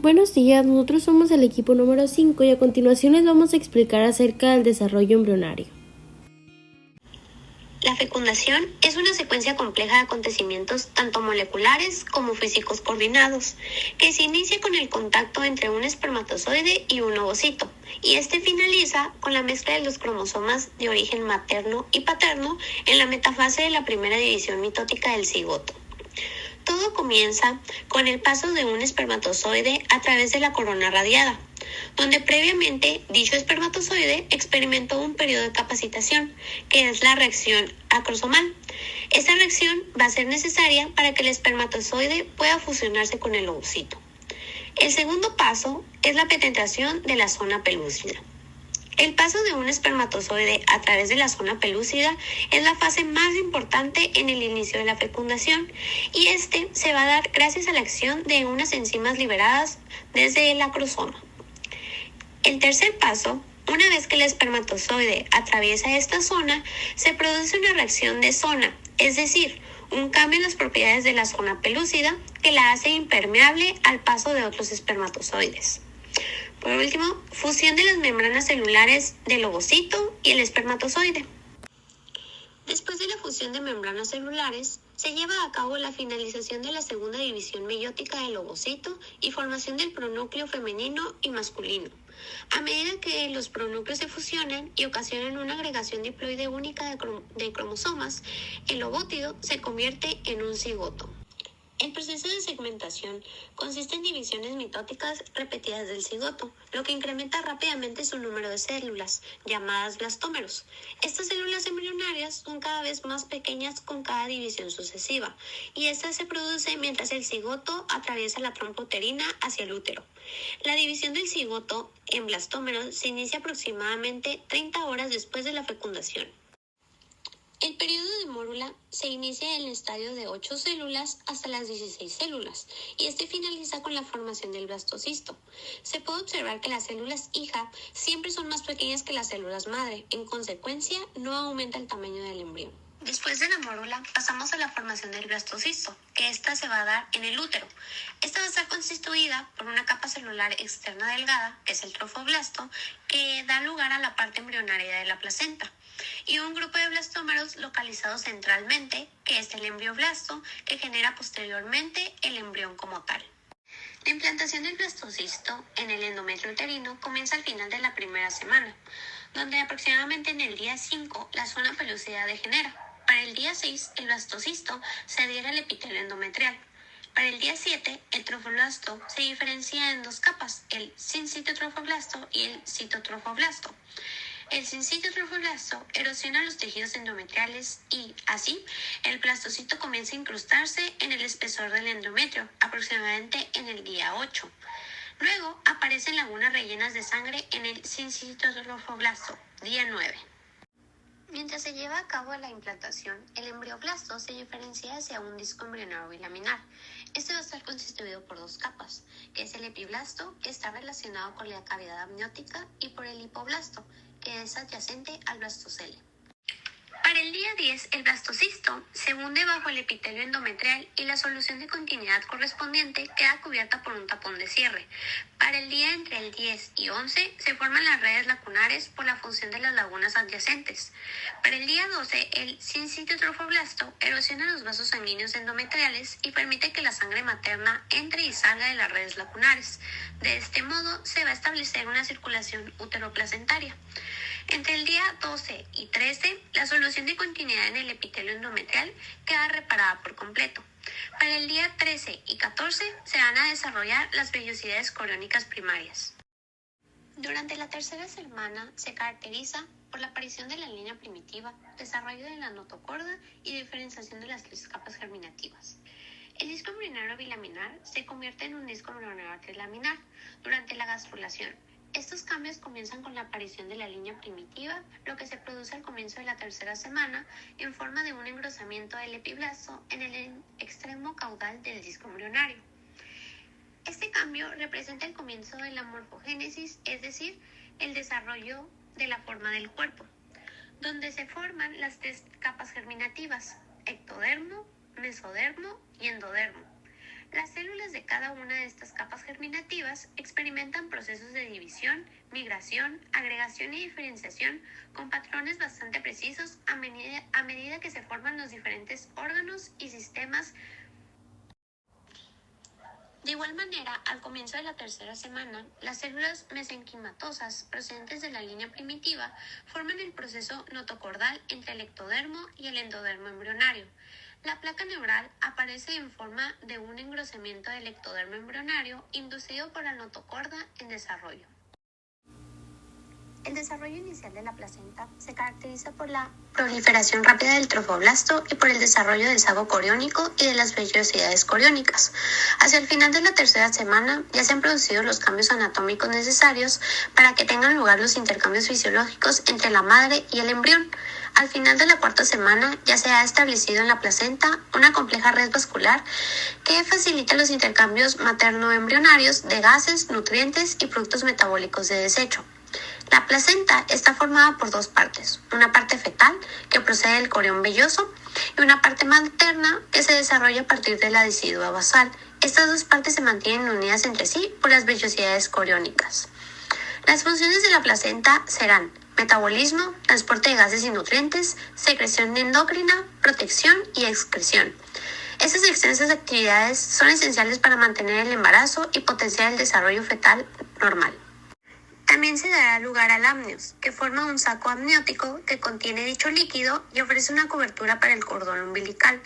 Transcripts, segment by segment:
Buenos días, nosotros somos el equipo número 5 y a continuación les vamos a explicar acerca del desarrollo embrionario. La fecundación es una secuencia compleja de acontecimientos tanto moleculares como físicos coordinados, que se inicia con el contacto entre un espermatozoide y un ovocito, y este finaliza con la mezcla de los cromosomas de origen materno y paterno en la metafase de la primera división mitótica del cigoto. Todo comienza con el paso de un espermatozoide a través de la corona radiada, donde previamente dicho espermatozoide experimentó un periodo de capacitación, que es la reacción acrosomal. Esta reacción va a ser necesaria para que el espermatozoide pueda fusionarse con el ovocito. El segundo paso es la penetración de la zona pelúcida. El paso de un espermatozoide a través de la zona pelúcida es la fase más importante en el inicio de la fecundación y este se va a dar gracias a la acción de unas enzimas liberadas desde el acrosoma. El tercer paso, una vez que el espermatozoide atraviesa esta zona, se produce una reacción de zona, es decir, un cambio en las propiedades de la zona pelúcida que la hace impermeable al paso de otros espermatozoides. Por último, fusión de las membranas celulares del ovocito y el espermatozoide. Después de la fusión de membranas celulares, se lleva a cabo la finalización de la segunda división meiótica del ovocito y formación del pronúcleo femenino y masculino. A medida que los pronúcleos se fusionan y ocasionan una agregación diploide única de cromosomas, el ovótido se convierte en un cigoto. El proceso de segmentación consiste en divisiones mitóticas repetidas del cigoto, lo que incrementa rápidamente su número de células, llamadas blastómeros. Estas células embrionarias son cada vez más pequeñas con cada división sucesiva, y esta se produce mientras el cigoto atraviesa la trompa uterina hacia el útero. La división del cigoto en blastómeros se inicia aproximadamente 30 horas después de la fecundación. El periodo de mórula se inicia en el estadio de 8 células hasta las 16 células y este finaliza con la formación del blastocisto. Se puede observar que las células hija siempre son más pequeñas que las células madre, en consecuencia no aumenta el tamaño del embrión. Después de la mórula pasamos a la formación del blastocisto, que esta se va a dar en el útero. Esta va a estar constituida por una capa celular externa delgada, que es el trofoblasto, que da lugar a la parte embrionaria de la placenta, y un grupo de blastómeros localizados centralmente, que es el embrioblasto, que genera posteriormente el embrión como tal. La implantación del blastocisto en el endometrio uterino comienza al final de la primera semana, donde aproximadamente en el día 5 la zona pelúcida degenera. Para el día 6 el blastocisto se adhiere al epitelio endometrial. Para el día 7 el trofoblasto se diferencia en dos capas, el sincitotrofoblasto y el citotrofoblasto. El sincitotrofoblasto erosiona los tejidos endometriales y, así, el blastocito comienza a incrustarse en el espesor del endometrio, aproximadamente en el día 8. Luego aparecen lagunas rellenas de sangre en el sincitotrofoblasto, día 9. Mientras se lleva a cabo la implantación, el embrioblasto se diferencia hacia un disco embrionario bilaminar. Este va a estar constituido por dos capas, que es el epiblasto, que está relacionado con la cavidad amniótica, y por el hipoblasto, que es adyacente al blastocele. Para el día 10, el blastocisto se hunde bajo el epitelio endometrial y la solución de continuidad correspondiente queda cubierta por un tapón de cierre. Para el día entre el 10 y 11 se forman las redes lacunares por la función de las lagunas adyacentes. Para el día 12, el sincitotrofoblasto erosiona los vasos sanguíneos endometriales y permite que la sangre materna entre y salga de las redes lacunares. De este modo se va a establecer una circulación uteroplacentaria. Entre el día 12 y 13, la solución de continuidad en el epitelio endometrial queda reparada por completo. Para el día 13 y 14 se van a desarrollar las vellosidades coriónicas primarias. Durante la tercera semana se caracteriza por la aparición de la línea primitiva, desarrollo de la notocorda y diferenciación de las 3 capas germinativas. El disco embrionario bilaminar se convierte en un disco embrionario trilaminar durante la gastrulación. Estos cambios comienzan con la aparición de la línea primitiva, lo que se produce al comienzo de la tercera semana en forma de un engrosamiento del epiblasto en el extremo caudal del disco embrionario. Este cambio representa el comienzo de la morfogénesis, es decir, el desarrollo de la forma del cuerpo, donde se forman las 3 capas germinativas, ectodermo, mesodermo y endodermo. Las células de cada una de estas capas germinativas células experimentan procesos de división, migración, agregación y diferenciación con patrones bastante precisos a medida que se forman los diferentes órganos y sistemas. De igual manera, al comienzo de la tercera semana, las células mesenquimatosas procedentes de la línea primitiva forman el proceso notocordal entre el ectodermo y el endodermo embrionario. La placa neural aparece en forma de un engrosamiento del ectodermo embrionario inducido por la notocorda en desarrollo. El desarrollo inicial de la placenta se caracteriza por la proliferación rápida del trofoblasto y por el desarrollo del saco coriónico y de las vellosidades coriónicas. Hacia el final de la tercera semana ya se han producido los cambios anatómicos necesarios para que tengan lugar los intercambios fisiológicos entre la madre y el embrión. Al final de la cuarta semana ya se ha establecido en la placenta una compleja red vascular que facilita los intercambios materno-embrionarios de gases, nutrientes y productos metabólicos de desecho. La placenta está formada por dos partes, una parte fetal que procede del corión velloso y una parte materna que se desarrolla a partir de la decidua basal. Estas dos partes se mantienen unidas entre sí por las vellosidades coriónicas. Las funciones de la placenta serán metabolismo, transporte de gases y nutrientes, secreción endocrina, protección y excreción. Estas extensas actividades son esenciales para mantener el embarazo y potenciar el desarrollo fetal normal. También se dará lugar al amnios, que forma un saco amniótico que contiene dicho líquido y ofrece una cobertura para el cordón umbilical.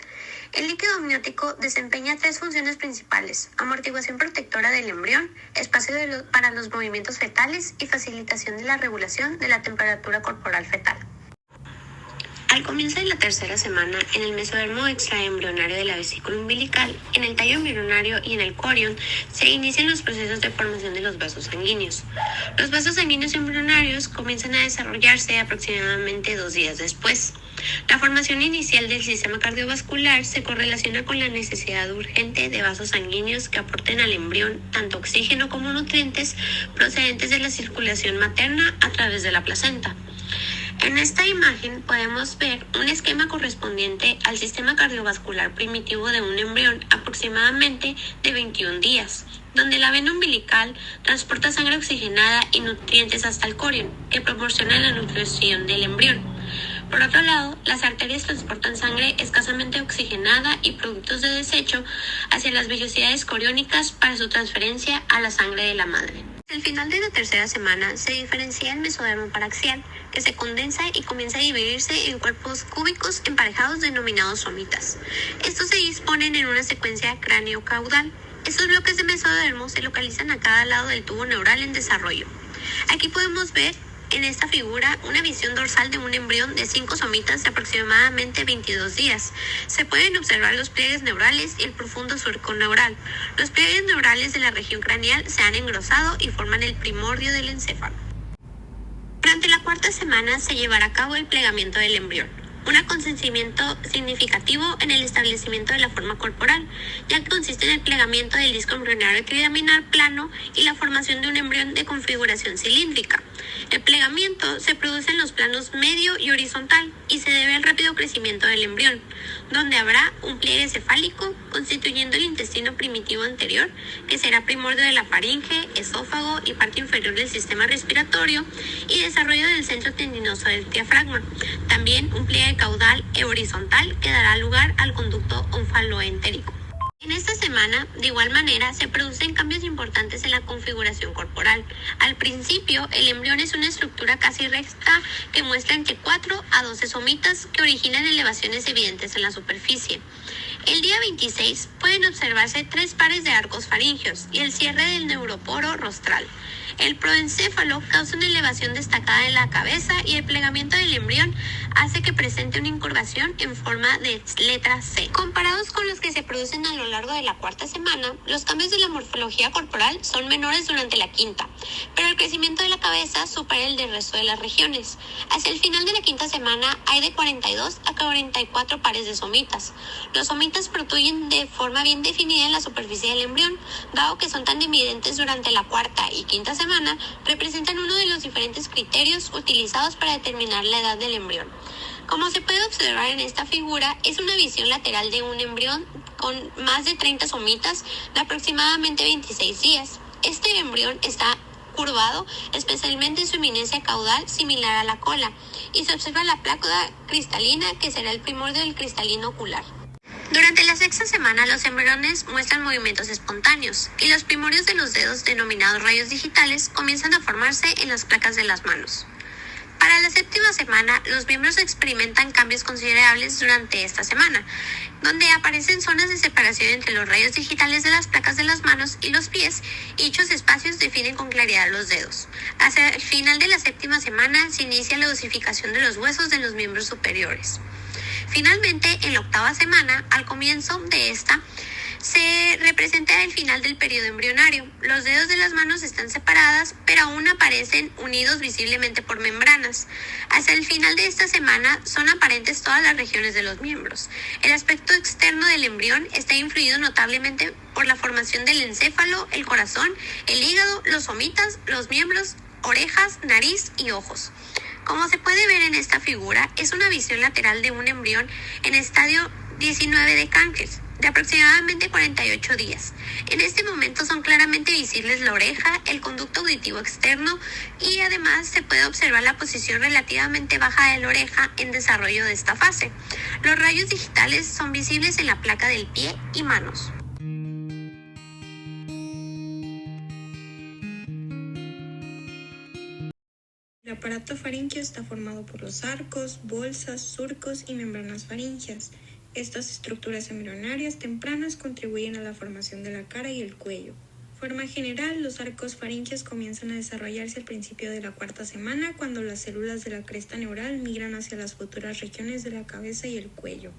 El líquido amniótico desempeña tres funciones principales: amortiguación protectora del embrión, espacio para los movimientos fetales y facilitación de la regulación de la temperatura corporal fetal. Al comienzo de la tercera semana, en el mesodermo extraembrionario de la vesícula umbilical, en el tallo embrionario y en el corión, se inician los procesos de formación de los vasos sanguíneos. Los vasos sanguíneos embrionarios comienzan a desarrollarse aproximadamente 2 días después. La formación inicial del sistema cardiovascular se correlaciona con la necesidad urgente de vasos sanguíneos que aporten al embrión tanto oxígeno como nutrientes procedentes de la circulación materna a través de la placenta. En esta imagen podemos ver un esquema correspondiente al sistema cardiovascular primitivo de un embrión aproximadamente de 21 días, donde la vena umbilical transporta sangre oxigenada y nutrientes hasta el corión, que proporciona la nutrición del embrión. Por otro lado, las arterias transportan sangre escasamente oxigenada y productos de desecho hacia las vellosidades coriónicas para su transferencia a la sangre de la madre. Al final de la tercera semana se diferencia el mesodermo paraxial, que se condensa y comienza a dividirse en cuerpos cúbicos emparejados denominados somitas. Estos se disponen en una secuencia cráneo-caudal. Estos bloques de mesodermo se localizan a cada lado del tubo neural en desarrollo. Aquí podemos ver en esta figura una visión dorsal de un embrión de 5 somitas de aproximadamente 22 días. Se pueden observar los pliegues neurales y el profundo surco neural. Los pliegues neurales de la región craneal se han engrosado y forman el primordio del encéfalo. Durante la cuarta semana se llevará a cabo el plegamiento del embrión, un acontecimiento significativo en el establecimiento de la forma corporal, ya que consiste en el plegamiento del disco embrionario equidaminar plano y la formación de un embrión de configuración cilíndrica. El plegamiento se produce en los planos medio y horizontal y se debe al rápido crecimiento del embrión, donde habrá un pliegue cefálico constituyendo el intestino primitivo anterior, que será primordio de la faringe, esófago y parte inferior del sistema respiratorio, y desarrollo del centro tendinoso del diafragma. También un pliegue caudal e horizontal que dará lugar al conducto onfaloentérico. En esta semana, de igual manera, se producen cambios importantes en la configuración corporal. Al principio, el embrión es una estructura casi recta que muestra entre 4 a 12 somitas que originan elevaciones evidentes en la superficie. El día 26 pueden observarse 3 pares de arcos faringeos y el cierre del neuroporo rostral. El proencéfalo causa una elevación destacada en la cabeza y el plegamiento del embrión hace que presente una incurvación en forma de letra C. Comparados con los que se producen a lo largo de la cuarta semana, los cambios de la morfología corporal son menores durante la quinta, pero el crecimiento de la cabeza supera el del resto de las regiones. Hacia el final de la quinta semana hay de 42 a 44 pares de somitas. Los somitas protruyen de forma bien definida en la superficie del embrión, dado que son tan evidentes durante la cuarta y quinta semana, representan uno de los diferentes criterios utilizados para determinar la edad del embrión. Como se puede observar en esta figura, es una visión lateral de un embrión con más de 30 somitas de aproximadamente 26 días. Este embrión está curvado, especialmente en su eminencia caudal similar a la cola, y se observa la placa cristalina, que será el primordio del cristalino ocular. Durante la sexta semana, los embriones muestran movimientos espontáneos y los primordios de los dedos, denominados rayos digitales, comienzan a formarse en las placas de las manos. Para la séptima semana, los miembros experimentan cambios considerables durante esta semana, donde aparecen zonas de separación entre los rayos digitales de las placas de las manos y los pies, y dichos espacios definen con claridad los dedos. Hacia el final de la séptima semana se inicia la osificación de los huesos de los miembros superiores. Finalmente, en la octava semana, al comienzo de esta, se representa el final del periodo embrionario. Los dedos de las manos están separadas, pero aún aparecen unidos visiblemente por membranas. Hacia el final de esta semana son aparentes todas las regiones de los miembros. El aspecto externo del embrión está influido notablemente por la formación del encéfalo, el corazón, el hígado, los somitas, los miembros, orejas, nariz y ojos. Como se puede ver en esta figura, es una visión lateral de un embrión en estadio 19 de Cankers, de aproximadamente 48 días. En este momento son claramente visibles la oreja, el conducto auditivo externo, y además se puede observar la posición relativamente baja de la oreja en desarrollo de esta fase. Los rayos digitales son visibles en la placa del pie y manos. El aparato faríngeo está formado por los arcos, bolsas, surcos y membranas faríngeas. Estas estructuras embrionarias tempranas contribuyen a la formación de la cara y el cuello. De forma general, los arcos faríngeos comienzan a desarrollarse al principio de la cuarta semana, cuando las células de la cresta neural migran hacia las futuras regiones de la cabeza y el cuello.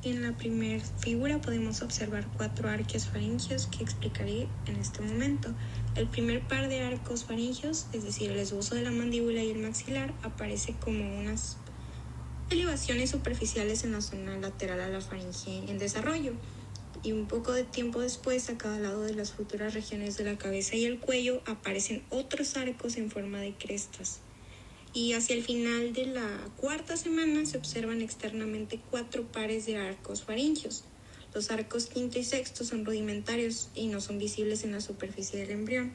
En la primera figura podemos observar 4 arcos faríngeos que explicaré en este momento. El primer par de arcos faríngeos, es decir, el esbozo de la mandíbula y el maxilar, aparece como unas elevaciones superficiales en la zona lateral a la faringe en desarrollo. Y un poco de tiempo después, a cada lado de las futuras regiones de la cabeza y el cuello, aparecen otros arcos en forma de crestas. Y hacia el final de la cuarta semana se observan externamente 4 pares de arcos faríngeos. Los arcos quinto y sexto son rudimentarios y no son visibles en la superficie del embrión.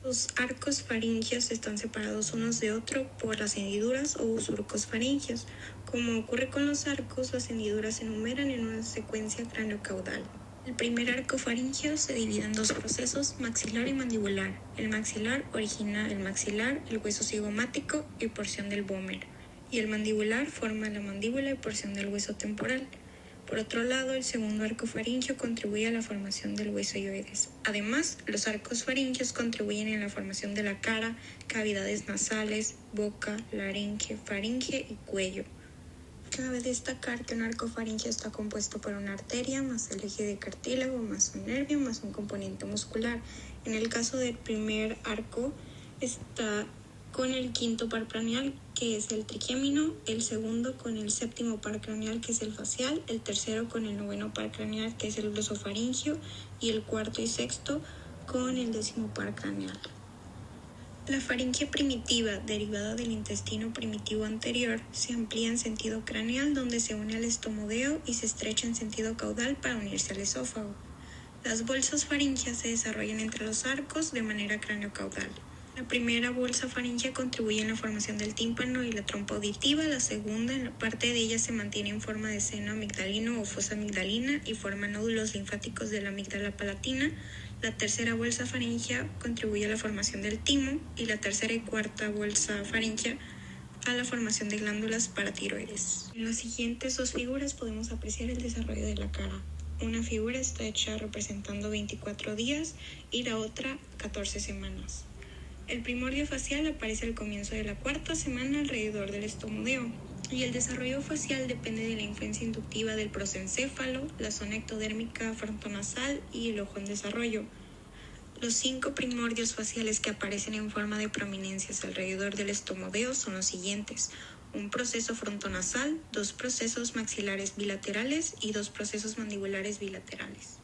Los arcos faríngeos están separados unos de otros por las hendiduras o surcos faríngeos. Como ocurre con los arcos, las hendiduras se enumeran en una secuencia craneocaudal. El primer arco faríngeo se divide en 2 procesos, maxilar y mandibular. El maxilar origina el maxilar, el hueso cigomático y porción del vómer, y el mandibular forma la mandíbula y porción del hueso temporal. Por otro lado, el segundo arco faríngeo contribuye a la formación del hueso hioides. Además, los arcos faríngeos contribuyen en la formación de la cara, cavidades nasales, boca, laringe, faringe y cuello. Cabe destacar que un arco faríngeo está compuesto por una arteria, más el eje de cartílago, más un nervio, más un componente muscular. En el caso del primer arco, está con el quinto par craneal, que es el triquémino, el segundo con el séptimo par craneal, que es el facial, el tercero con el noveno par craneal, que es el glosofaríngeo, y el cuarto y sexto con el 10º par craneal. La faringe primitiva, derivada del intestino primitivo anterior, se amplía en sentido craneal, donde se une al estomodeo, y se estrecha en sentido caudal para unirse al esófago. Las bolsas faríngeas se desarrollan entre los arcos de manera craneocaudal. La primera bolsa faríngea contribuye en la formación del tímpano y la trompa auditiva. La segunda, en la parte de ella, se mantiene en forma de seno amigdalino o fosa amigdalina y forma nódulos linfáticos de la amígdala palatina. La tercera bolsa faríngea contribuye a la formación del timo, y la tercera y cuarta bolsa faríngea a la formación de glándulas paratiroides. En las siguientes 2 figuras podemos apreciar el desarrollo de la cara. Una figura está hecha representando 24 días y la otra 14 semanas. El primordio facial aparece al comienzo de la cuarta semana alrededor del estomodeo, y el desarrollo facial depende de la influencia inductiva del prosencéfalo, la zona ectodérmica frontonasal y el ojo en desarrollo. Los 5 primordios faciales que aparecen en forma de prominencias alrededor del estomodeo son los siguientes: un proceso frontonasal, 2 procesos maxilares bilaterales y 2 procesos mandibulares bilaterales.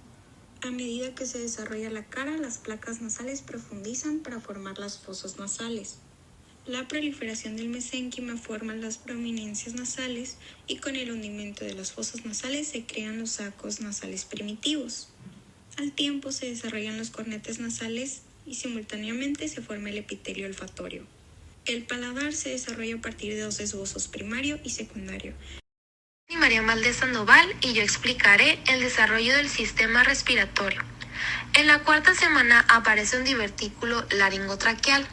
A medida que se desarrolla la cara, las placas nasales profundizan para formar las fosas nasales. La proliferación del mesénquima forma las prominencias nasales, y con el hundimiento de las fosas nasales se crean los sacos nasales primitivos. Al tiempo se desarrollan los cornetes nasales y simultáneamente se forma el epitelio olfatorio. El paladar se desarrolla a partir de dos esbozos, primario y secundario. Soy María Valdés Sandoval y yo explicaré el desarrollo del sistema respiratorio. En la cuarta semana aparece un divertículo laringotraqueal.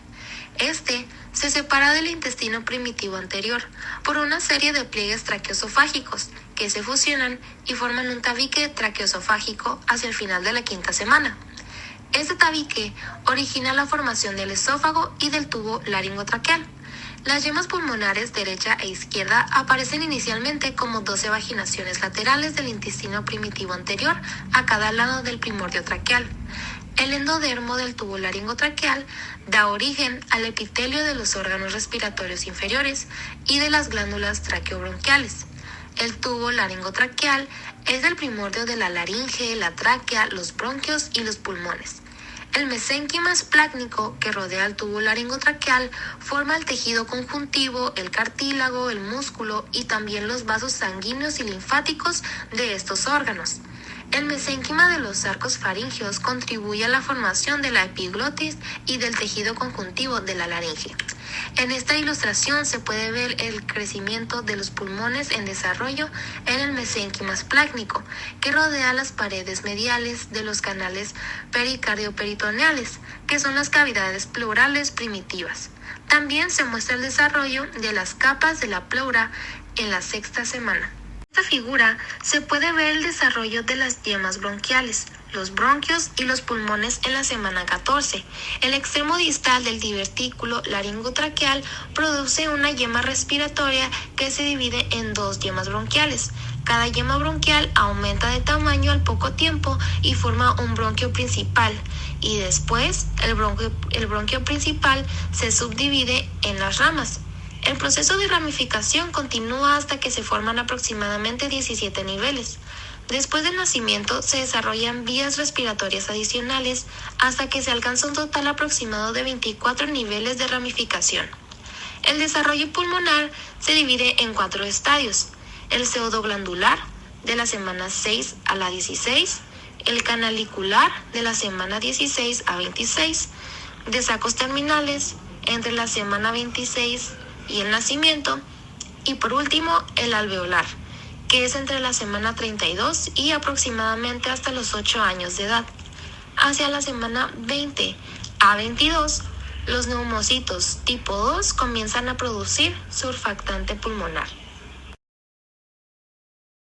Este se separa del intestino primitivo anterior por una serie de pliegues traqueosofágicos que se fusionan y forman un tabique traqueosofágico hacia el final de la quinta semana. Este tabique origina la formación del esófago y del tubo laringotraqueal. Las yemas pulmonares derecha e izquierda aparecen inicialmente como 12 vaginaciones laterales del intestino primitivo anterior a cada lado del primordio traqueal. El endodermo del tubo laringotraqueal da origen al epitelio de los órganos respiratorios inferiores y de las glándulas traqueobronquiales. El tubo laringotraqueal es el primordio de la laringe, la tráquea, los bronquios y los pulmones. El mesénquima esplácnico que rodea el tubo laringotraqueal forma el tejido conjuntivo, el cartílago, el músculo y también los vasos sanguíneos y linfáticos de estos órganos. El mesénquima de los arcos faringeos contribuye a la formación de la epiglotis y del tejido conjuntivo de la laringe. En esta ilustración se puede ver el crecimiento de los pulmones en desarrollo en el mesénquima esplácnico, que rodea las paredes mediales de los canales pericardioperitoneales, que son las cavidades pleurales primitivas. También se muestra el desarrollo de las capas de la pleura en la sexta semana. En esta figura se puede ver el desarrollo de las yemas bronquiales, los bronquios y los pulmones en la semana 14. El extremo distal del divertículo laringotraqueal produce una yema respiratoria que se divide en dos yemas bronquiales. Cada yema bronquial aumenta de tamaño al poco tiempo y forma un bronquio principal, y después el bronquio principal se subdivide en las ramas. El proceso de ramificación continúa hasta que se forman aproximadamente 17 niveles. Después del nacimiento se desarrollan vías respiratorias adicionales hasta que se alcanza un total aproximado de 24 niveles de ramificación. El desarrollo pulmonar se divide en 4 estadios: el pseudoglandular, de la semana 6 a la 16, el canalicular, de la semana 16 a 26, de sacos terminales, entre la semana 26 y el nacimiento, y por último el alveolar, que es entre la semana 32 y aproximadamente hasta los 8 años de edad. Hacia la semana 20 a 22, los neumocitos tipo 2 comienzan a producir surfactante pulmonar.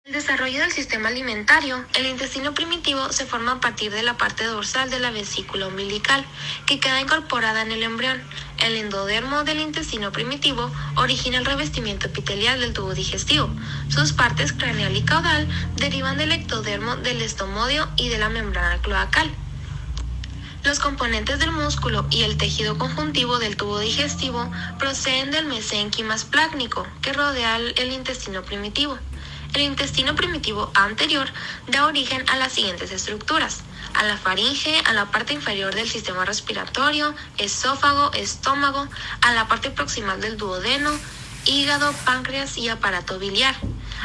El desarrollo del sistema alimentario. El intestino primitivo se forma a partir de la parte dorsal de la vesícula umbilical, que queda incorporada en el embrión. El endodermo del intestino primitivo origina el revestimiento epitelial del tubo digestivo. Sus partes craneal y caudal derivan del ectodermo del estomodio y de la membrana cloacal. Los componentes del músculo y el tejido conjuntivo del tubo digestivo proceden del mesénquima esplácnico, que rodea el intestino primitivo. El intestino primitivo anterior da origen a las siguientes estructuras: a la faringe, a la parte inferior del sistema respiratorio, esófago, estómago, a la parte proximal del duodeno, hígado, páncreas y aparato biliar.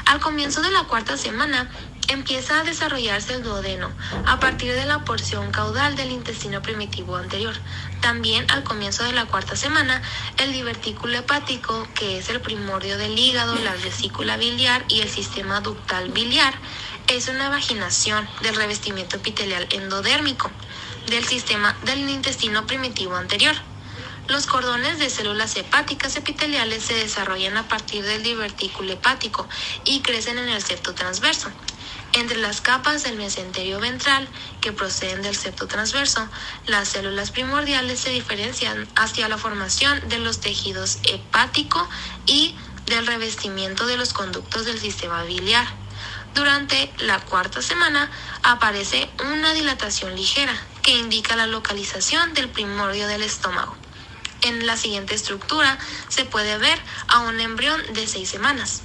Al comienzo de la cuarta semana empieza a desarrollarse el duodeno a partir de la porción caudal del intestino primitivo anterior. También al comienzo de la cuarta semana, el divertículo hepático, que es el primordio del hígado, la vesícula biliar y el sistema ductal biliar, es una vaginación del revestimiento epitelial endodérmico del sistema del intestino primitivo anterior. Los cordones de células hepáticas epiteliales se desarrollan a partir del divertículo hepático y crecen en el septo transverso. Entre las capas del mesenterio ventral, que proceden del septo transverso, las células primordiales se diferencian hacia la formación de los tejidos hepático y del revestimiento de los conductos del sistema biliar. Durante la cuarta semana aparece una dilatación ligera, que indica la localización del primordio del estómago. En la siguiente estructura se puede ver a un embrión de 6 semanas.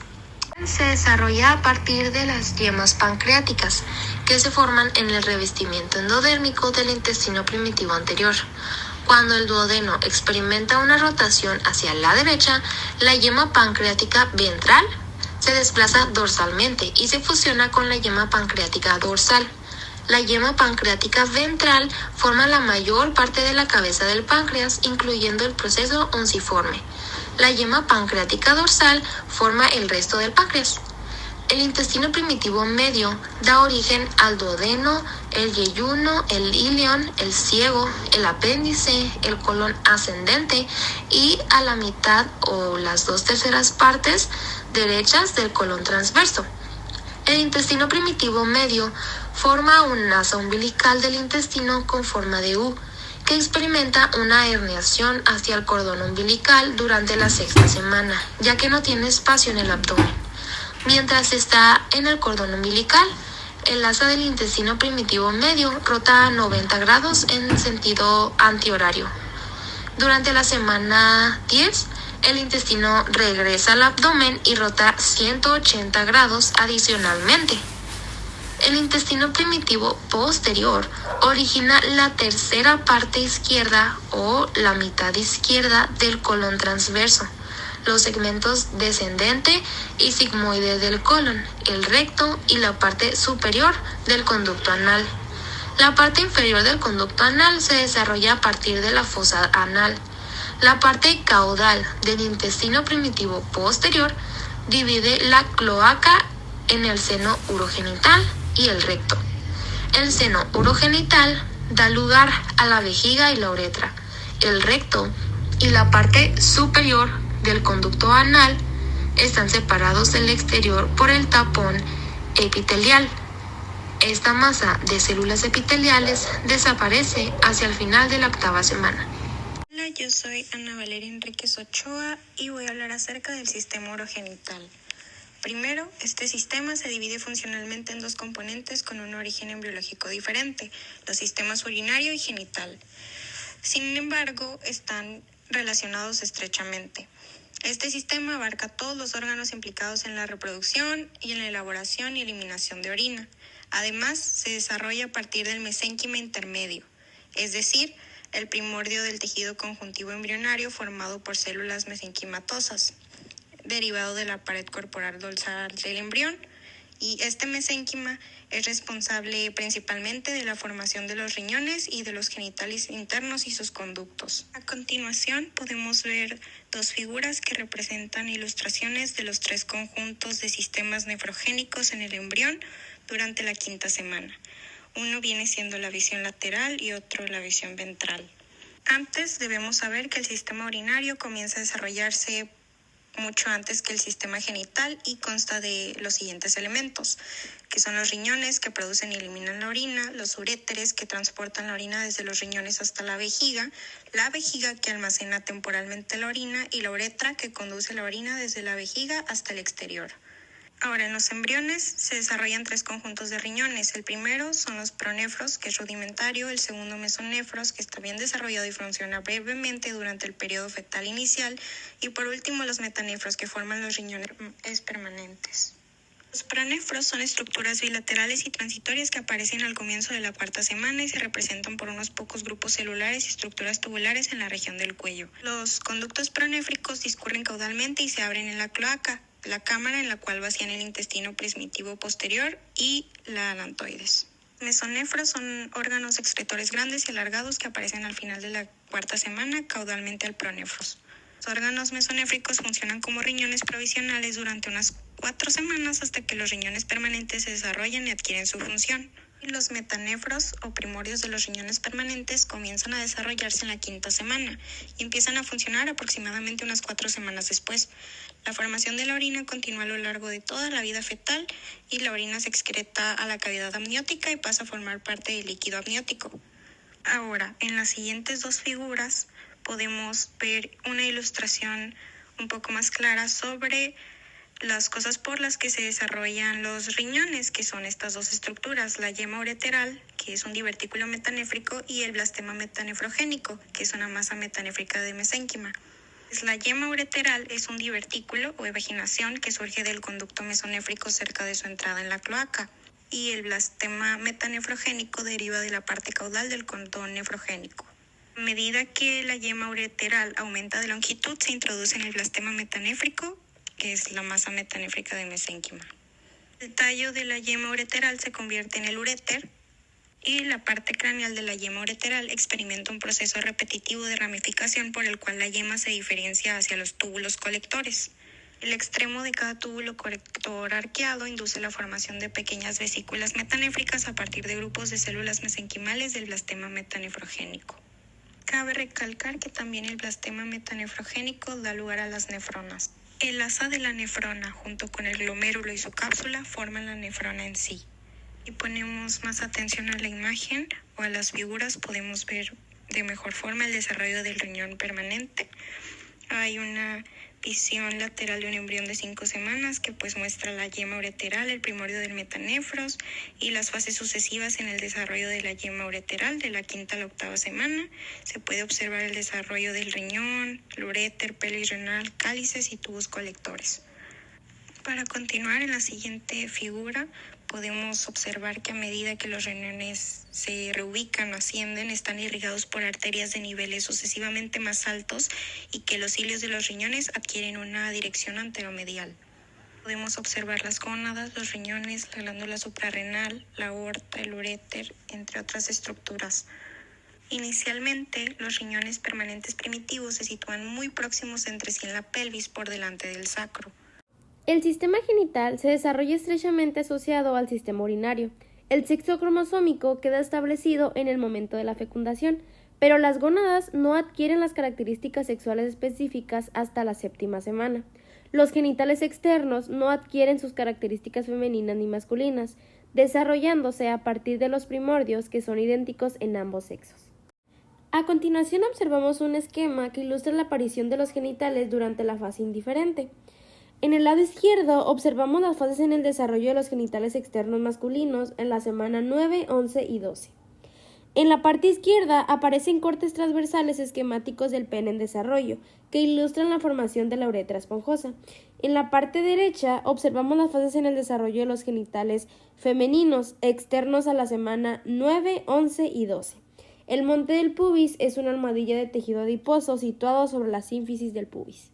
Se desarrolla a partir de las yemas pancreáticas, que se forman en el revestimiento endodérmico del intestino primitivo anterior. Cuando el duodeno experimenta una rotación hacia la derecha, la yema pancreática ventral se desplaza dorsalmente y se fusiona con la yema pancreática dorsal. La yema pancreática ventral forma la mayor parte de la cabeza del páncreas, incluyendo el proceso unciforme. La yema pancreática dorsal forma el resto del páncreas. El intestino primitivo medio da origen al duodeno, el yeyuno, el ilion, el ciego, el apéndice, el colon ascendente y a la mitad o las 2/3 partes derechas del colon transverso. El intestino primitivo medio forma un asa umbilical del intestino con forma de U, que experimenta una herniación hacia el cordón umbilical durante la 6ª semana, ya que no tiene espacio en el abdomen. Mientras está en el cordón umbilical, el asa del intestino primitivo medio rota a 90 grados en sentido antihorario. Durante la semana 10, el intestino regresa al abdomen y rota 180 grados adicionalmente. El intestino primitivo posterior origina la tercera parte izquierda o la mitad izquierda del colon transverso, los segmentos descendente y sigmoide del colon, el recto y la parte superior del conducto anal. La parte inferior del conducto anal se desarrolla a partir de la fosa anal. La parte caudal del intestino primitivo posterior divide la cloaca en el seno urogenital y el recto. El seno urogenital da lugar a la vejiga y la uretra. El recto y la parte superior del conducto anal están separados del exterior por el tapón epitelial. Esta masa de células epiteliales desaparece hacia el final de la 8ª semana. Hola, yo soy Ana Valeria Enríquez Ochoa y voy a hablar acerca del sistema urogenital. Primero, este sistema se divide funcionalmente en dos componentes con un origen embriológico diferente, los sistemas urinario y genital. Sin embargo, están relacionados estrechamente. Este sistema abarca todos los órganos implicados en la reproducción y en la elaboración y eliminación de orina. Además, se desarrolla a partir del mesénquima intermedio, es decir, el primordio del tejido conjuntivo embrionario formado por células mesenquimatosas, derivado de la pared corporal dorsal del embrión, y este mesénquima es responsable principalmente de la formación de los riñones y de los genitales internos y sus conductos. A continuación podemos ver dos figuras que representan ilustraciones de los 3 conjuntos de sistemas nefrogénicos en el embrión durante la 5ª semana. Uno viene siendo la visión lateral y otro la visión ventral. Antes debemos saber que el sistema urinario comienza a desarrollarse mucho antes que el sistema genital y consta de los siguientes elementos, que son los riñones que producen y eliminan la orina, los uréteres que transportan la orina desde los riñones hasta la vejiga que almacena temporalmente la orina y la uretra que conduce la orina desde la vejiga hasta el exterior. Ahora, en los embriones se desarrollan 3 conjuntos de riñones. El primero son los pronefros, que es rudimentario, el segundo mesonefros, que está bien desarrollado y funciona brevemente durante el periodo fetal inicial, y por último los metanefros, que forman los riñones permanentes. Los pronefros son estructuras bilaterales y transitorias que aparecen al comienzo de la 4ª semana y se representan por unos pocos grupos celulares y estructuras tubulares en la región del cuello. Los conductos pronéfricos discurren caudalmente y se abren en la cloaca, la cámara en la cual vacían el intestino primitivo posterior y la alantoides. Mesonefros son órganos excretores grandes y alargados que aparecen al final de la 4ª semana caudalmente al pronefros. Los órganos mesonéfricos funcionan como riñones provisionales durante unas 4 semanas hasta que los riñones permanentes se desarrollan y adquieren su función. Los metanefros o primordios de los riñones permanentes comienzan a desarrollarse en la 5ª semana y empiezan a funcionar aproximadamente unas 4 semanas después. La formación de la orina continúa a lo largo de toda la vida fetal y la orina se excreta a la cavidad amniótica y pasa a formar parte del líquido amniótico. Ahora, en las siguientes 2 figuras podemos ver una ilustración un poco más clara sobre las cosas por las que se desarrollan los riñones, que son estas 2 estructuras, la yema ureteral, que es un divertículo metanéfrico, y el blastema metanefrogénico, que es una masa metanéfrica de mesénquima. La yema ureteral es un divertículo o evaginación que surge del conducto mesonéfrico cerca de su entrada en la cloaca, y el blastema metanefrogénico deriva de la parte caudal del cordón nefrogénico. A medida que la yema ureteral aumenta de longitud, se introduce en el blastema metanéfrico, que es la masa metanéfrica de mesénquima. El tallo de la yema ureteral se convierte en el uréter Y la parte craneal de la yema ureteral experimenta un proceso repetitivo de ramificación por el cual la yema se diferencia hacia los túbulos colectores. El extremo de cada túbulo colector arqueado induce la formación de pequeñas vesículas metanéfricas a partir de grupos de células mesenquimales del blastema metanefrogénico. Cabe recalcar que también el blastema metanefrogénico da lugar a las nefronas. El asa de la nefrona junto con el glomérulo y su cápsula forman la nefrona en sí. Si ponemos más atención a la imagen o a las figuras, podemos ver de mejor forma el desarrollo del riñón permanente. Hay una visión lateral de un embrión de 5 semanas que pues muestra la yema ureteral, el primordio del metanefros y las fases sucesivas en el desarrollo de la yema ureteral de la 5ª a la 8ª semana. Se puede observar el desarrollo del riñón, el uréter, pelvis renal, cálices y tubos colectores. Para continuar, en la siguiente figura podemos observar que a medida que los riñones se reubican o ascienden, están irrigados por arterias de niveles sucesivamente más altos y que los cilios de los riñones adquieren una dirección anteromedial. Podemos observar las gónadas, los riñones, la glándula suprarrenal, la aorta, el uréter, entre otras estructuras. Inicialmente, los riñones permanentes primitivos se sitúan muy próximos entre sí en la pelvis por delante del sacro. El sistema genital se desarrolla estrechamente asociado al sistema urinario. El sexo cromosómico queda establecido en el momento de la fecundación, pero las gónadas no adquieren las características sexuales específicas hasta la 7ª semana. Los genitales externos no adquieren sus características femeninas ni masculinas, desarrollándose a partir de los primordios que son idénticos en ambos sexos. A continuación observamos un esquema que ilustra la aparición de los genitales durante la fase indiferente. En el lado izquierdo observamos las fases en el desarrollo de los genitales externos masculinos en la semana 9, 11 y 12. En la parte izquierda aparecen cortes transversales esquemáticos del pene en desarrollo, que ilustran la formación de la uretra esponjosa. En la parte derecha observamos las fases en el desarrollo de los genitales femeninos externos a la semana 9, 11 y 12. El monte del pubis es una almohadilla de tejido adiposo situado sobre la sínfisis del pubis.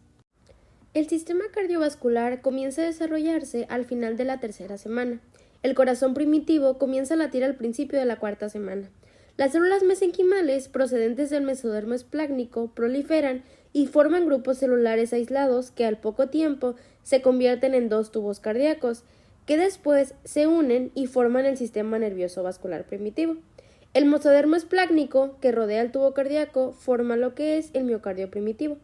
El sistema cardiovascular comienza a desarrollarse al final de la 3ª semana. El corazón primitivo comienza a latir al principio de la 4ª semana. Las células mesenquimales procedentes del mesodermo esplácnico proliferan y forman grupos celulares aislados que al poco tiempo se convierten en 2 tubos cardíacos, que después se unen y forman el sistema nervioso vascular primitivo. El mesodermo esplácnico que rodea el tubo cardíaco forma lo que es el miocardio primitivo.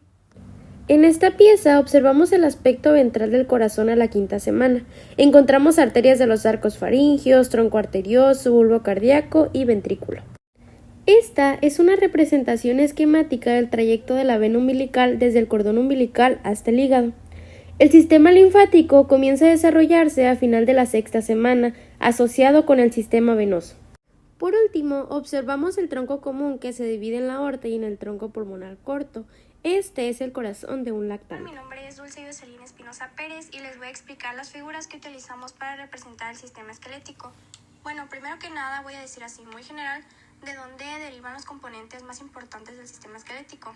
En esta pieza observamos el aspecto ventral del corazón a la 5ª semana. Encontramos arterias de los arcos faringios, tronco arterioso, bulbo cardíaco y ventrículo. Esta es una representación esquemática del trayecto de la vena umbilical desde el cordón umbilical hasta el hígado. El sistema linfático comienza a desarrollarse a final de la 6ª semana, asociado con el sistema venoso. Por último, observamos el tronco común que se divide en la aorta y en el tronco pulmonar corto. Este es el corazón de un lactante. Mi nombre es Dulce Jocelyn Espinosa Pérez y les voy a explicar las figuras que utilizamos para representar el sistema esquelético. Bueno, primero que nada voy a decir así muy general de dónde derivan los componentes más importantes del sistema esquelético.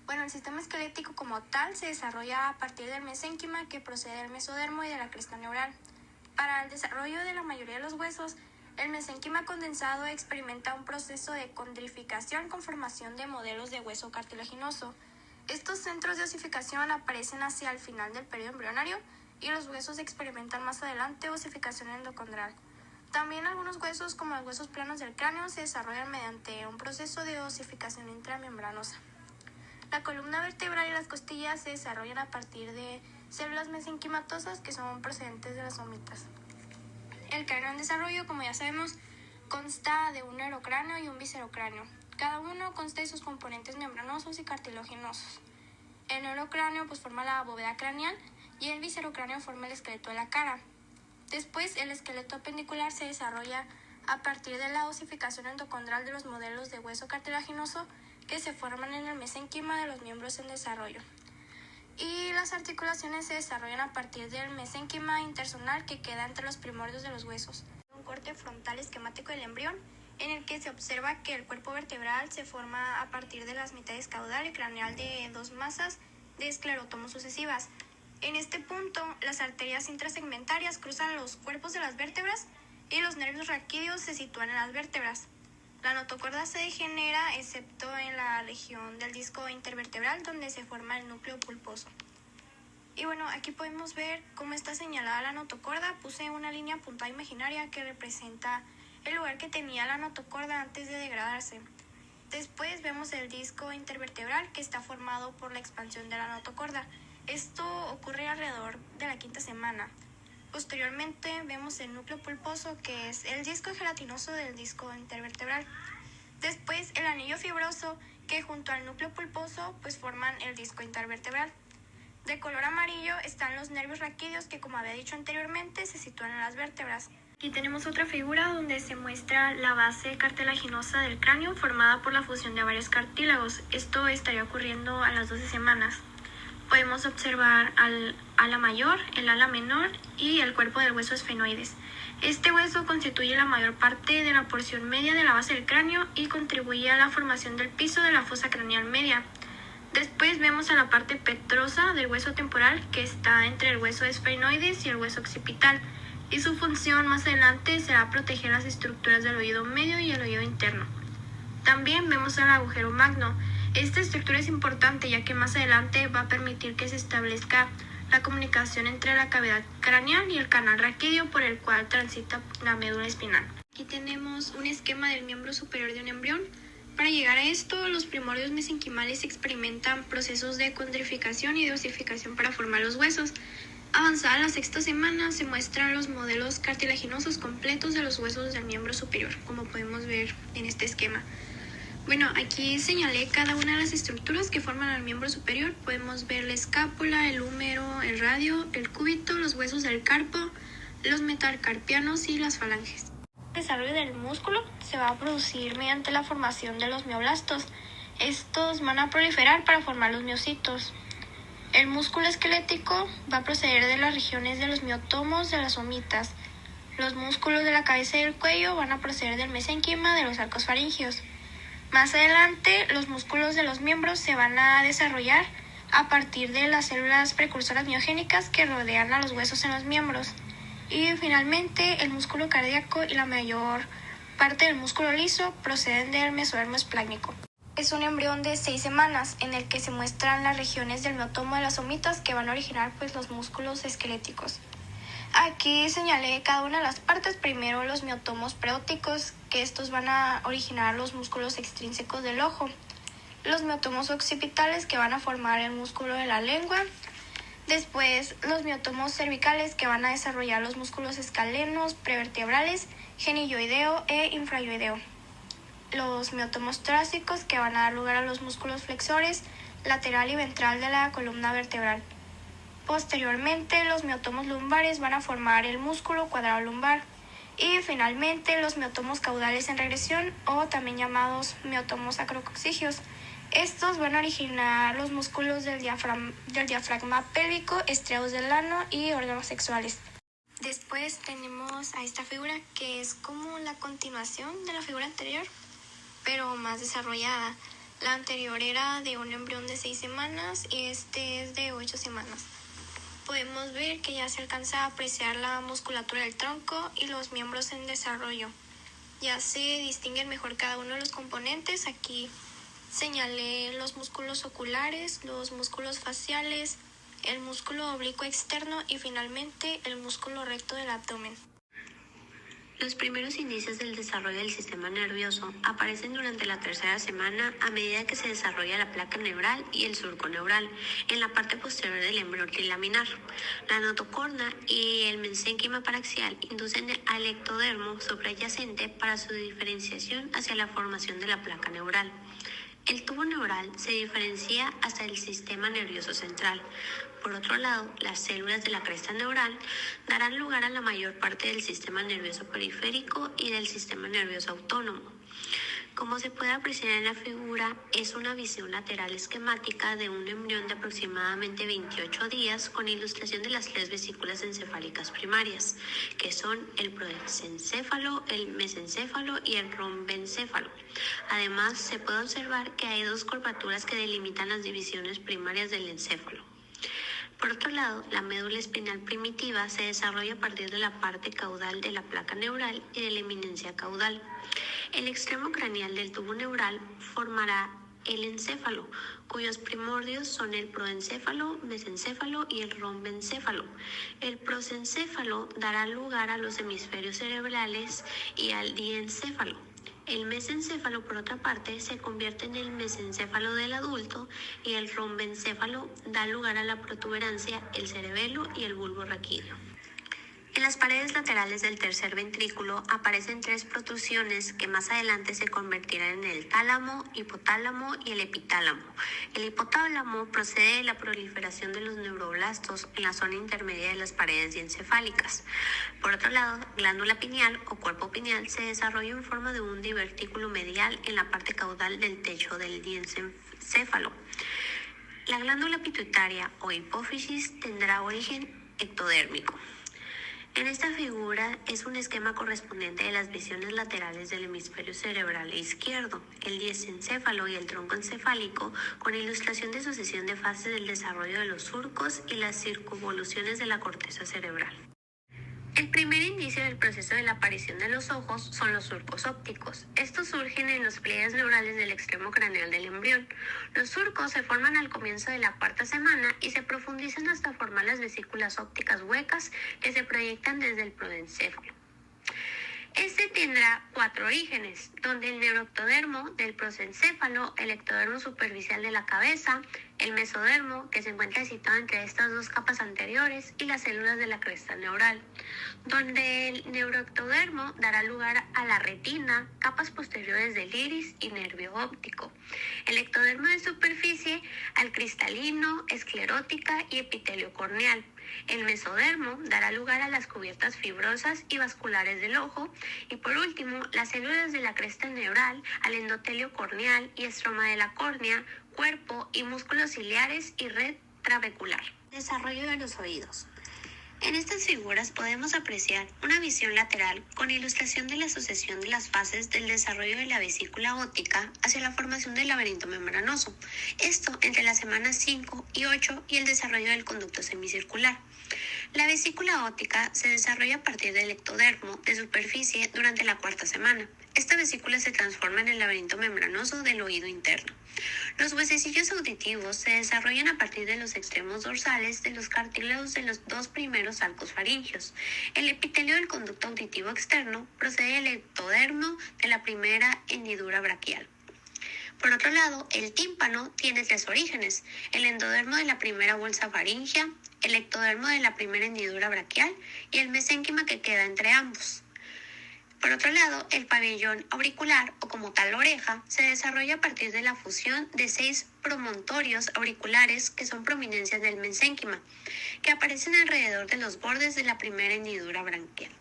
Bueno, el sistema esquelético como tal se desarrolla a partir del mesénquima que procede del mesodermo y de la cresta neural. Para el desarrollo de la mayoría de los huesos, el mesénquima condensado experimenta un proceso de condrificación con formación de modelos de hueso cartilaginoso. Estos centros de osificación aparecen hacia el final del periodo embrionario y los huesos experimentan más adelante osificación endocondral. También algunos huesos, como los huesos planos del cráneo, se desarrollan mediante un proceso de osificación intramembranosa. La columna vertebral y las costillas se desarrollan a partir de células mesenquimatosas que son procedentes de las somitas. El cráneo en desarrollo, como ya sabemos, consta de un neurocráneo y un viscerocráneo. Cada uno consta de sus componentes membranosos y cartilaginosos. El neurocráneo forma la bóveda craneal y el viscerocráneo forma el esqueleto de la cara. Después, el esqueleto apendicular se desarrolla a partir de la osificación endocondral de los modelos de hueso cartilaginoso que se forman en el mesénquima de los miembros en desarrollo. Y las articulaciones se desarrollan a partir del mesénquima intersonal que queda entre los primordios de los huesos. Un corte frontal esquemático del embrión en el que se observa que el cuerpo vertebral se forma a partir de las mitades caudal y craneal de 2 masas de esclerotomos sucesivas. En este punto, las arterias intrasegmentarias cruzan los cuerpos de las vértebras y los nervios raquídeos se sitúan en las vértebras. La notocorda se degenera excepto en la región del disco intervertebral donde se forma el núcleo pulposo. Y bueno, aquí podemos ver cómo está señalada la notocorda. Puse una línea puntada imaginaria que representa el lugar que tenía la notocorda antes de degradarse. Después vemos el disco intervertebral que está formado por la expansión de la notocorda. Esto ocurre alrededor de la 5ª semana. Posteriormente vemos el núcleo pulposo, que es el disco gelatinoso del disco intervertebral. Después el anillo fibroso, que junto al núcleo pulposo pues forman el disco intervertebral. De color amarillo están los nervios raquídeos que, como había dicho anteriormente, se sitúan en las vértebras. Aquí tenemos otra figura donde se muestra la base cartilaginosa del cráneo formada por la fusión de varios cartílagos. Esto estaría ocurriendo a las 12 semanas. Podemos observar al ala mayor, el ala menor y el cuerpo del hueso esfenoides. Este hueso constituye la mayor parte de la porción media de la base del cráneo y contribuye a la formación del piso de la fosa craneal media. Después vemos a la parte petrosa del hueso temporal, que está entre el hueso esfenoides y el hueso occipital, y su función más adelante será proteger las estructuras del oído medio y el oído interno. También vemos al agujero magno. Esta estructura es importante ya que más adelante va a permitir que se establezca la comunicación entre la cavidad craneal y el canal raquídeo por el cual transita la médula espinal. Aquí tenemos un esquema del miembro superior de un embrión. Para llegar a esto, los primordios mesenquimales experimentan procesos de condrificación y de osificación para formar los huesos. Avanzada la 6ª semana, se muestran los modelos cartilaginosos completos de los huesos del miembro superior, como podemos ver en este esquema. Bueno, aquí señalé cada una de las estructuras que forman al miembro superior. Podemos ver la escápula, el húmero, el radio, el cúbito, los huesos del carpo, los metacarpianos y las falanges. El desarrollo del músculo se va a producir mediante la formación de los mioblastos. Estos van a proliferar para formar los miocitos. El músculo esquelético va a proceder de las regiones de los miotomos de las somitas. Los músculos de la cabeza y del cuello van a proceder del mesenquima de los arcos faringios. Más adelante, los músculos de los miembros se van a desarrollar a partir de las células precursoras miogénicas que rodean a los huesos en los miembros. Y finalmente, el músculo cardíaco y la mayor parte del músculo liso proceden del mesodermo esplácnico. Es un embrión de 6 semanas en el que se muestran las regiones del miotomo de las somitas que van a originar pues los músculos esqueléticos. Aquí señalé cada una de las partes. Primero los miotomos preópticos, que estos van a originar los músculos extrínsecos del ojo. Los miotomos occipitales, que van a formar el músculo de la lengua. Después los miotomos cervicales, que van a desarrollar los músculos escalenos, prevertebrales, genilloideo e infrayoideo. Los miotomos torácicos, que van a dar lugar a los músculos flexores, lateral y ventral de la columna vertebral. Posteriormente, los miotomos lumbares van a formar el músculo cuadrado lumbar. Y finalmente, los miotomos caudales en regresión, o también llamados miotomos acrococcígeos. Estos van a originar los músculos del diafragma pélvico, estriados del ano y órganos sexuales. Después tenemos a esta figura que es como la continuación de la figura anterior, pero más desarrollada. La anterior era de un embrión de 6 semanas y este es de 8 semanas. Podemos ver que ya se alcanza a apreciar la musculatura del tronco y los miembros en desarrollo. Ya se distinguen mejor cada uno de los componentes. Aquí señalé los músculos oculares, los músculos faciales, el músculo oblicuo externo y finalmente el músculo recto del abdomen. Los primeros indicios del desarrollo del sistema nervioso aparecen durante la 3ª semana a medida que se desarrolla la placa neural y el surco neural en la parte posterior del embrión trilaminar. La notocorda y el mesénquima paraxial inducen al ectodermo suprayacente para su diferenciación hacia la formación de la placa neural. El tubo neural se diferencia hasta el sistema nervioso central. Por otro lado, las células de la cresta neural darán lugar a la mayor parte del sistema nervioso periférico y del sistema nervioso autónomo. Como se puede apreciar en la figura, es una visión lateral esquemática de un embrión de aproximadamente 28 días con ilustración de las 3 vesículas encefálicas primarias, que son el proencéfalo, el mesencéfalo y el rombencéfalo. Además, se puede observar que hay 2 curvaturas que delimitan las divisiones primarias del encéfalo. Por otro lado, la médula espinal primitiva se desarrolla a partir de la parte caudal de la placa neural y de la eminencia caudal. El extremo craneal del tubo neural formará el encéfalo, cuyos primordios son el proencéfalo, mesencéfalo y el rombencéfalo. El prosencéfalo dará lugar a los hemisferios cerebrales y al diencéfalo. El mesencéfalo, por otra parte, se convierte en el mesencéfalo del adulto y el rombencéfalo da lugar a la protuberancia, el cerebelo y el bulbo raquídeo. En las paredes laterales del tercer ventrículo aparecen 3 protrusiones que más adelante se convertirán en el tálamo, hipotálamo y el epitálamo. El hipotálamo procede de la proliferación de los neuroblastos en la zona intermedia de las paredes diencefálicas. Por otro lado, glándula pineal o cuerpo pineal se desarrolla en forma de un divertículo medial en la parte caudal del techo del diencéfalo. La glándula pituitaria o hipófisis tendrá origen ectodérmico. En esta figura es un esquema correspondiente de las visiones laterales del hemisferio cerebral izquierdo, el diencéfalo y el tronco encefálico, con ilustración de sucesión de fases del desarrollo de los surcos y las circunvoluciones de la corteza cerebral. El primer indicio del proceso de la aparición de los ojos son los surcos ópticos. Estos surgen en los pliegues neurales del extremo craneal del embrión. Los surcos se forman al comienzo de la 4ª semana y se profundizan hasta formar las vesículas ópticas huecas que se proyectan desde el proencéfalo. Este tendrá 4 orígenes, donde el neuroectodermo del prosencéfalo, el ectodermo superficial de la cabeza, el mesodermo, que se encuentra situado entre estas 2 capas anteriores, y las células de la cresta neural, donde el neuroectodermo dará lugar a la retina, capas posteriores del iris y nervio óptico. El ectodermo de superficie al cristalino, esclerótica y epitelio corneal. El mesodermo dará lugar a las cubiertas fibrosas y vasculares del ojo y por último las células de la cresta neural al endotelio corneal y estroma de la córnea, cuerpo y músculos ciliares y red trabecular. Desarrollo de los oídos. En estas figuras podemos apreciar una visión lateral con ilustración de la sucesión de las fases del desarrollo de la vesícula óptica hacia la formación del laberinto membranoso, esto entre las semanas 5 y 8 y el desarrollo del conducto semicircular. La vesícula óptica se desarrolla a partir del ectodermo de superficie durante la 4ª semana. Esta vesícula se transforma en el laberinto membranoso del oído interno. Los huesecillos auditivos se desarrollan a partir de los extremos dorsales de los cartílagos de los 2 primeros arcos faringios. El epitelio del conducto auditivo externo procede del ectodermo de la primera hendidura braquial. Por otro lado, el tímpano tiene 3 orígenes: el endodermo de la primera bolsa faríngea, el ectodermo de la primera hendidura braquial y el mesénquima que queda entre ambos. Por otro lado, el pabellón auricular, o como tal oreja, se desarrolla a partir de la fusión de 6 promontorios auriculares que son prominencias del mesénquima, que aparecen alrededor de los bordes de la primera hendidura branquial.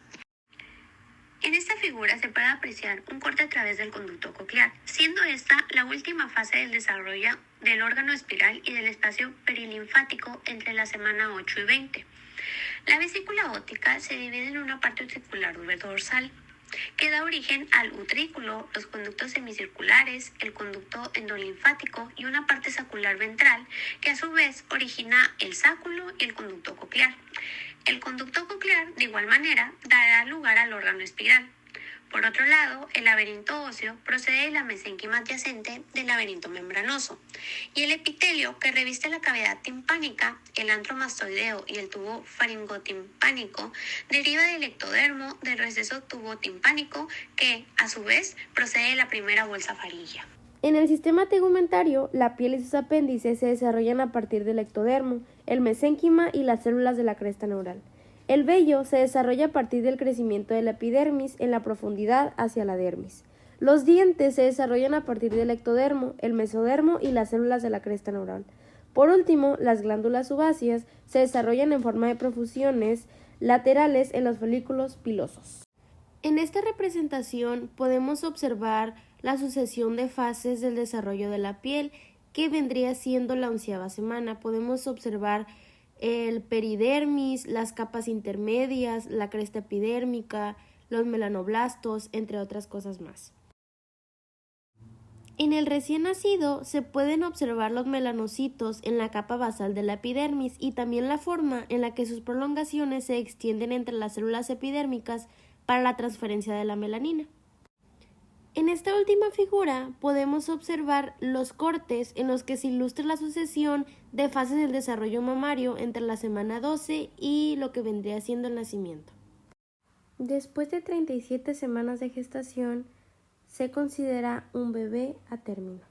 En esta figura se puede apreciar un corte a través del conducto coclear, siendo esta la última fase del desarrollo del órgano espiral y del espacio perilinfático entre la semana 8 y 20. La vesícula óptica se divide en una parte utricular dorsal, que da origen al utrículo, los conductos semicirculares, el conducto endolinfático y una parte sacular ventral, que a su vez origina el sáculo y el conducto coclear. El conducto coclear, de igual manera, dará lugar al órgano espiral. Por otro lado, el laberinto óseo procede de la mesénquima adyacente del laberinto membranoso, y el epitelio que reviste la cavidad timpánica, el antro mastoideo y el tubo faringotimpánico deriva del ectodermo del receso tubotimpánico que, a su vez, procede de la primera bolsa faríngea. En el sistema tegumentario, la piel y sus apéndices se desarrollan a partir del ectodermo, el mesénquima y las células de la cresta neural. El vello se desarrolla a partir del crecimiento de la epidermis en la profundidad hacia la dermis. Los dientes se desarrollan a partir del ectodermo, el mesodermo y las células de la cresta neural. Por último, las glándulas subáceas se desarrollan en forma de profusiones laterales en los folículos pilosos. En esta representación podemos observar la sucesión de fases del desarrollo de la piel, que vendría siendo la 11ª semana. Podemos observar el peridermis, las capas intermedias, la cresta epidérmica, los melanoblastos, entre otras cosas más. En el recién nacido se pueden observar los melanocitos en la capa basal de la epidermis y también la forma en la que sus prolongaciones se extienden entre las células epidérmicas para la transferencia de la melanina. En esta última figura podemos observar los cortes en los que se ilustra la sucesión de fases del desarrollo mamario entre la semana 12 y lo que vendría siendo el nacimiento. Después de 37 semanas de gestación, se considera un bebé a término.